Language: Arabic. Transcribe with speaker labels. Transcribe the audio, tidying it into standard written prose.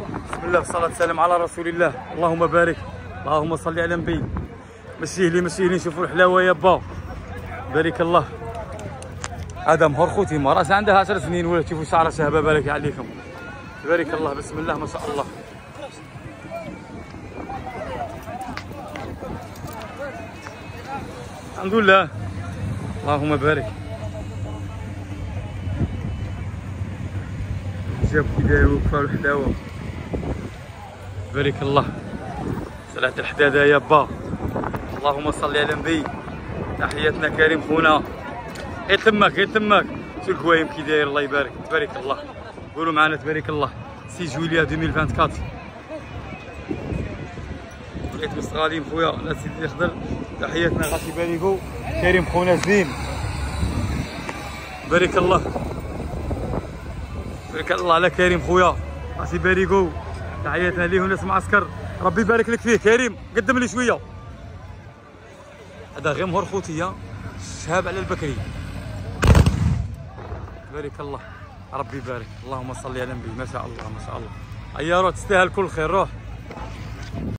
Speaker 1: بسم الله والصلاة والسلام على رسول الله. اللهم بارك، اللهم صل على النبي. مشيه لي نشوفوا الحلاوة يا با. بارك الله. هذا مهر خوتي ما راسها عندها 10 سنين ولا تشوفوا شعرها شهبة. بارك عليكم. بارك الله. بسم الله ما شاء الله. الحمد لله. اللهم بارك. جاب كي دايروا كفار الحلاوة. بارك الله. صلاة الحدادة يا با. اللهم صل على النبي. تحياتنا كريم خونا. غير تماك شو الكوايم كي داير. الله يبارك. تبارك الله. قولوا معنا تبارك الله. 6 جويلية 2024. بقيت مستغالين خويا لا سيدي الخضر. تحياتنا غاسي باريكو كريم خونا زين. بارك الله. بارك الله على كريم خويا غاسي باريكو. تحياتنا ليه وناس معسكر. ربي يبارك لك فيه كريم. قدم لي شويه. هذا غير مهر خوتي شهاب على البكري. بارك الله. ربي يبارك. اللهم صل على النبي. ما شاء الله ما شاء الله. عيارات تستاهل كل خير. روح.